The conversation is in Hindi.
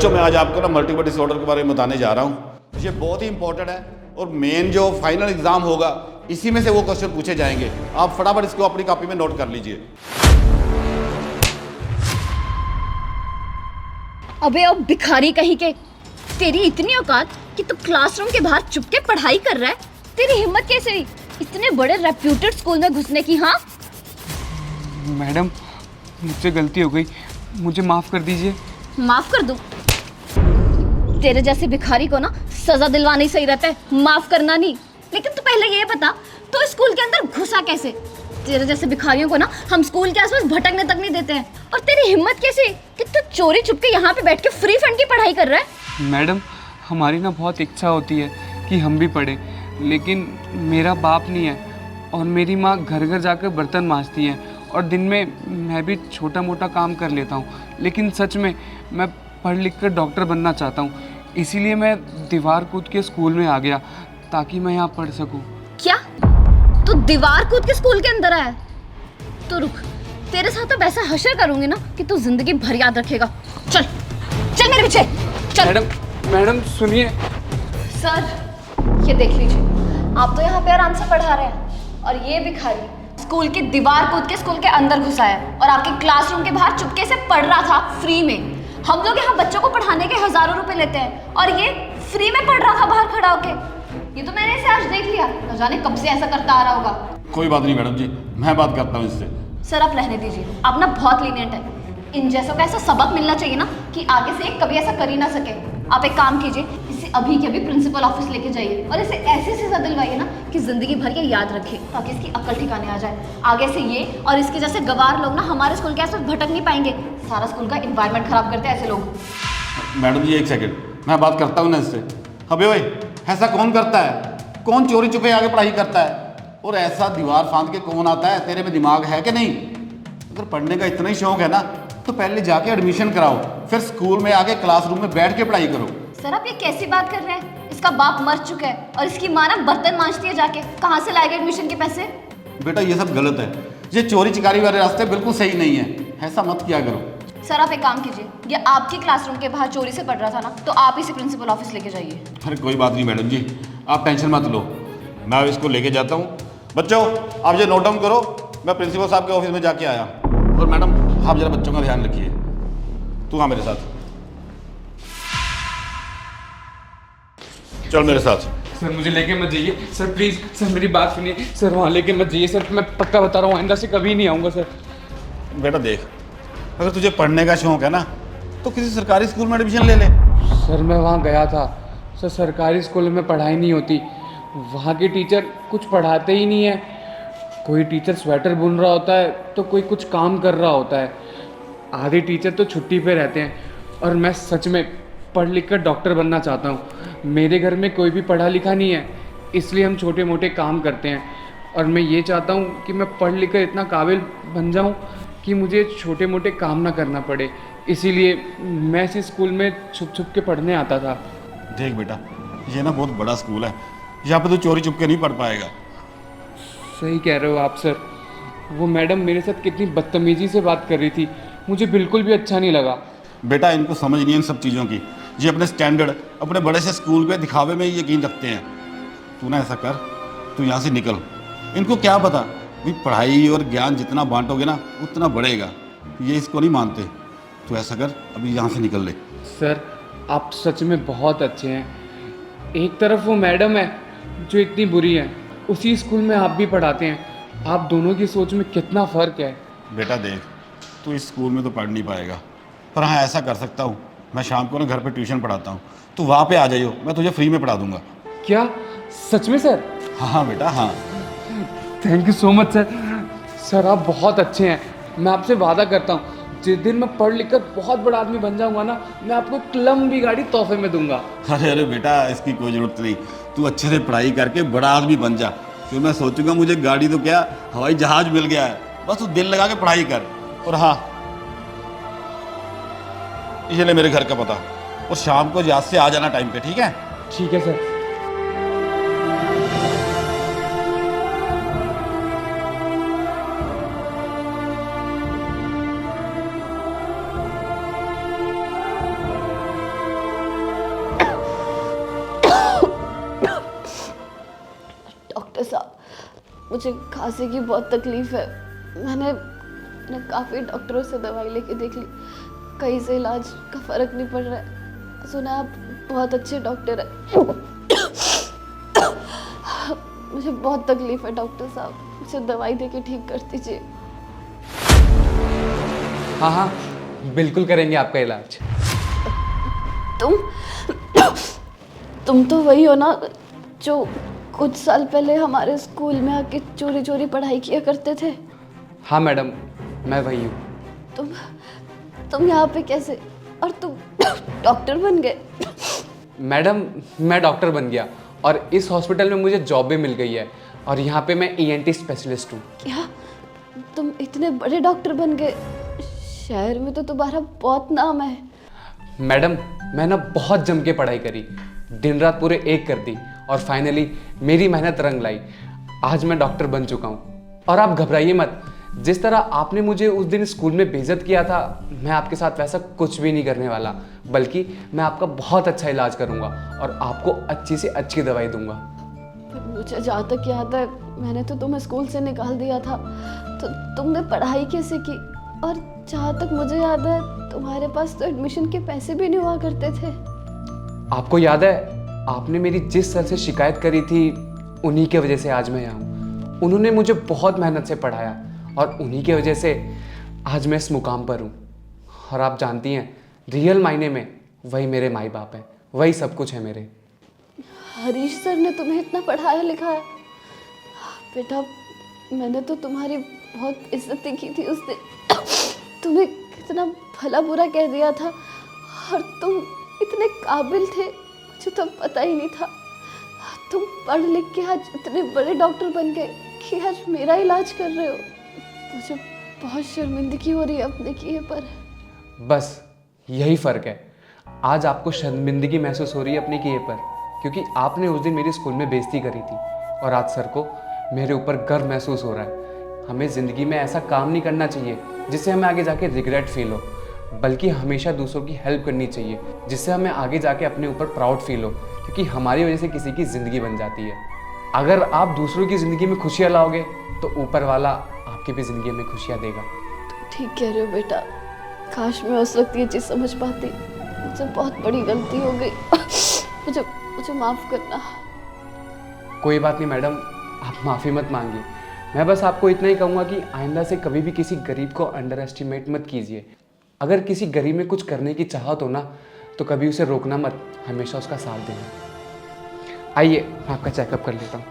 बच्चों मैं आज आपको ना मल्टीपल डिसऑर्डर के बारे में बताने जा रहा हूँ। ये बहुत ही इंपॉर्टेंट है और मेन जो फाइनल एग्जाम होगा इसी में से वो क्वेश्चन पूछे जाएंगे। आप फटाफट इसको अपनी कॉपी में नोट कर लीजिए। अबे अब भिखारी कहीं के, तेरी इतनी औकात कि तू क्लासरूम के बाहर चुप के पढ़ाई कर रहा है। तेरी हिम्मत कैसे हुई इतने बड़े रेप्यूटेड स्कूल में घुसने की? हाँ मैडम, मुझसे गलती हो गई, मुझे माफ़ कर दीजिए। माफ कर दूं? तेरे जैसे भिखारी को ना सजा दिलवाना ही सही रहता है, माफ करना नहीं। लेकिन तू पहले ये बता, तू स्कूल के अंदर घुसा कैसे? तेरे जैसे भिखारियों को ना हम स्कूल के आसपास भटकने तक नहीं देते हैं। और तेरी हिम्मत कैसे कि तू चोरी छुप के यहाँ पे बैठ के फ्री फंड की पढ़ाई कर रहा है? मैडम, हमारी ना बहुत इच्छा होती है कि हम भी पढ़ें, लेकिन मेरा बाप नहीं है और मेरी माँ घर घर जाकर बर्तन मांजती हैं और दिन में मैं भी छोटा मोटा काम कर लेता हूँ। लेकिन सच में मैं पढ़ लिख कर डॉक्टर बनना चाहता हूँ, इसीलिए मैं दीवार कूद के स्कूल में आ गया ताकि मैं यहाँ पढ़ सकूँ। क्या तू दीवार कूद के स्कूल के अंदर आया? तो रुक, तेरे साथ अब ऐसा हशर करूंगी ना कि तू जिंदगी भर याद रखेगा। चल चल मेरे पीछे चल। मैडम सुनिए। सर ये देख लीजिए, आप तो यहाँ पे आराम से पढ़ा रहे हैं और ये भिखारी स्कूल की दीवार कूद के स्कूल के अंदर घुसा है और आपके क्लासरूम के बाहर चुपके से पढ़ रहा था फ्री में। हम लोग यहाँ बच्चों को पढ़ाने के हजारों रुपए लेते हैं और ये फ्री में पढ़ रहा था बाहर खड़ा होके। ये तो मैंने इसे आज देख लिया, न जाने कब से ऐसा करता आ रहा होगा। कोई बात नहीं मैडम जी, मैं बात करता हूँ इससे। सर आप रहने दीजिए, आप ना बहुत लीनियंट है। इन जैसों का ऐसा सबक मिलना चाहिए ना कि आगे से कभी ऐसा कर ही ना सके। आप एक काम कीजिए, इसे अभी के अभी प्रिंसिपल ऑफिस लेके जाइए और इसे ऐसी सजा दिलवाइए ना कि जिंदगी भर ये याद रखे, ताकि इसकी अक्ल ठिकाने आ जाए। आगे से ये और इसके जैसे गवार लोग ना हमारे स्कूल के आसपास भटक नहीं पाएंगे। सारा स्कूल का एनवायरनमेंट खराब करते हैं ऐसे लोग। मैडम जी एक सेकंड, मैं बात करता हूँ ना इससे। अबे ओए, ऐसा कौन करता है? कौन चोरी छुपे आगे पढ़ाई करता है? और ऐसा दीवार फांद के कौन आता है? तेरे में दिमाग है कि नहीं? अगर पढ़ने का इतना ही शौक है ना तो पहले जाके एडमिशन कराओ, फिर स्कूल में आके क्लासरूम में बैठ के पढ़ाई करो। सर आप ये कैसी बात कर रहे हैं? इसका बाप मर चुका है और इसकी माँ ना बर्तन मांजती है जाके। कहाँ से लाएगा एडमिशन के पैसे? बेटा ये सब गलत है, ये चोरी चिकारी वाले रास्ते बिल्कुल सही नहीं है, ऐसा मत किया करो। सर आप एक काम कीजिए, ये आपकी क्लासरूम के बाहर चोरी से पढ़ रहा था ना, तो आप इसे प्रिंसिपल ऑफिस लेके जाइए। अरे कोई बात नहीं मैडम जी, आप टेंशन मत लो, मैं इसको लेके जाता हूँ। बच्चों आप ये नोट डाउन करो, मैं प्रिंसिपल साहब के ऑफिस में जाके आया। और मैडम आप जरा बच्चों का ध्यान रखिए। तू हाँ मेरे साथ चल, मेरे साथ। सर मुझे लेके मत जाइए सर, प्लीज़ सर मेरी बात सुनिए सर, वहाँ लेके मत जाइए सर, मैं पक्का बता रहा हूँ आइंदा से कभी नहीं आऊँगा सर। बेटा देख, अगर तुझे पढ़ने का शौक है ना तो किसी सरकारी स्कूल में एडमिशन ले ले। सर मैं वहाँ गया था सर, सरकारी स्कूल में पढ़ाई नहीं होती, वहाँ के टीचर कुछ पढ़ाते ही नहीं है। कोई टीचर स्वेटर बुन रहा होता है तो कोई कुछ काम कर रहा होता है, आधे टीचर तो छुट्टी पे रहते हैं। और मैं सच में पढ़ लिख कर डॉक्टर बनना चाहता हूँ। मेरे घर में कोई भी पढ़ा लिखा नहीं है, इसलिए हम छोटे मोटे काम करते हैं। और मैं ये चाहता हूँ कि मैं पढ़ लिख कर इतना काबिल बन जाऊँ कि मुझे छोटे मोटे काम ना करना पड़े, इसीलिए मैं इस स्कूल में छुप छुप के पढ़ने आता था। देख बेटा, ये ना बहुत बड़ा स्कूल है, यहाँ पे तो चोरी छुप के नहीं पढ़ पाएगा। सही कह रहे हो आप सर, वो मैडम मेरे साथ कितनी बदतमीजी से बात कर रही थी, मुझे बिल्कुल भी अच्छा नहीं लगा। बेटा इनको समझ नहीं है इन सब चीज़ों की, ये अपने स्टैंडर्ड अपने बड़े से स्कूल पे दिखावे में ही यकीन रखते हैं। तू ना ऐसा कर, तू यहाँ से निकल। इनको क्या पता भाई, पढ़ाई और ज्ञान जितना बांटोगे ना उतना बढ़ेगा, ये इसको नहीं मानते। तू ऐसा कर, अभी यहाँ से निकल ले। सर आप सच में बहुत अच्छे हैं। एक तरफ वो मैडम है जो इतनी बुरी है, उसी स्कूल में आप भी पढ़ाते हैं, आप दोनों की सोच में कितना फ़र्क है। बेटा देख, तू इस स्कूल में तो पढ़ नहीं पाएगा, पर हाँ ऐसा कर सकता हूँ, मैं शाम को ना घर पे ट्यूशन पढ़ाता हूँ, तू वहाँ पे आ जाइयो, मैं तुझे फ्री में पढ़ा दूंगा। क्या सच में सर? हाँ बेटा हाँ। Thank you so much sir. Sir आप बहुत अच्छे हैं, मैं आपसे वादा करता हूँ जिस दिन मैं पढ़ लिख कर बहुत बड़ा आदमी बन जाऊँगा ना, मैं आपको एक लंबी गाड़ी तोहफे में दूंगा। अरे अरे बेटा इसकी कोई ज़रूरत नहीं, तू अच्छे से पढ़ाई करके बड़ा आदमी बन जा, फिर मैं सोचूंगा मुझे गाड़ी तो क्या हवाई जहाज मिल गया है, बस तू दिल लगा के पढ़ाई कर। और हाँ ये ले मेरे घर का पता, और शाम को याद से आ जाना टाइम पे, ठीक है? ठीक है सर। मुझे खांसी की बहुत तकलीफ है। मैंने काफ़ी डॉक्टरों से दवाई लेके देख ली, कहीं से इलाज का फ़र्क नहीं पड़ रहा है। सुना आप बहुत अच्छे डॉक्टर हैं। मुझे बहुत तकलीफ है डॉक्टर साहब, मुझे दवाई देके ठीक कर दीजिए। हाँ हाँ, बिल्कुल करेंगे आपका इलाज। तुम तो वही हो ना जो कुछ साल पहले हमारे स्कूल में आके चोरी चोरी पढ़ाई किया करते थे? हाँ मैडम, मैं वही हूँ। तुम यहाँ पे कैसे, और तुम डॉक्टर बन गए? मैडम, मैं डॉक्टर बन गया और इस हॉस्पिटल में मुझे जॉब भी मिल गई है और यहाँ पे मैं ENT स्पेशलिस्ट हूँ। क्या तुम इतने बड़े डॉक्टर बन गए? शहर में तो तुम्हारा बहुत नाम है। मैडम, मैं ना बहुत जम के पढ़ाई करी, दिन रात पूरे एक कर दी और फाइनली मेरी मेहनत रंग लाई। आज मैं डॉक्टर बन चुका हूँ। और आप घबराइए मत, जिस तरह आपने मुझे उस दिन स्कूल में बेइज्जत किया था, मैं आपके साथ वैसा कुछ भी नहीं करने वाला, बल्कि मैं आपका बहुत अच्छा इलाज करूँगा और आपको अच्छी से अच्छी दवाई दूंगा। पर मुझे जहाँ तक याद है, मैंने तो तुम्हें स्कूल से निकाल दिया था, तो तुमने पढ़ाई कैसे की? और जहाँ तक मुझे याद है, तुम्हारे पास तो एडमिशन के पैसे भी नहीं हुआ करते थे। आपको याद है, आपने मेरी जिस सर से शिकायत करी थी, उन्हीं के वजह से आज मैं यहाँ हूँ। उन्होंने मुझे बहुत मेहनत से पढ़ाया और उन्हीं के वजह से आज मैं इस मुकाम पर हूँ। और आप जानती हैं, रियल मायने में वही मेरे माई बाप हैं, वही सब कुछ है मेरे। हरीश सर ने तुम्हें इतना पढ़ाया लिखाया? बेटा, मैंने तो तुम्हारी बहुत इज्जत की थी उस दिन। तुम्हें कितना भला बुरा कह दिया था और तुम इतने काबिल थे, मुझे तो पता ही नहीं था। तुम पढ़ लिख के आज इतने बड़े डॉक्टर बन गए कि आज मेरा इलाज कर रहे हो। मुझे बहुत शर्मिंदगी हो रही है अपने किए पर। बस यही फ़र्क है, आज आपको शर्मिंदगी महसूस हो रही है अपने किए पर, क्योंकि आपने उस दिन मेरी स्कूल में बेइज्जती करी थी और आज सर को मेरे ऊपर गर्व महसूस हो रहा है। हमें ज़िंदगी में ऐसा काम नहीं करना चाहिए जिससे हमें आगे जाके रिग्रेट फील हो, बल्कि हमेशा दूसरों की हेल्प करनी चाहिए जिससे हमें आगे जाके अपने ऊपर प्राउड फील हो, क्योंकि हमारी वजह से किसी की ज़िंदगी बन जाती है। अगर आप दूसरों की ज़िंदगी में खुशियाँ लाओगे तो ऊपर वाला आपकी भी ज़िंदगी में खुशियाँ देगा। ठीक कह रहे हो बेटा, काश मैं उस वक्त ये चीज़ समझ पाती। मुझसे बहुत बड़ी गलती हो गई। मुझे माफ़ करना। कोई बात नहीं मैडम, आप माफ़ी मत मांगिए। मैं बस आपको इतना ही कहूँगा कि आइंदा से कभी भी किसी गरीब को अंडर एस्टिमेट मत कीजिए। अगर किसी गरीब में कुछ करने की चाहत हो ना, तो कभी उसे रोकना मत, हमेशा उसका साथ देना। आइए, मैं आपका चेकअप कर लेता हूँ।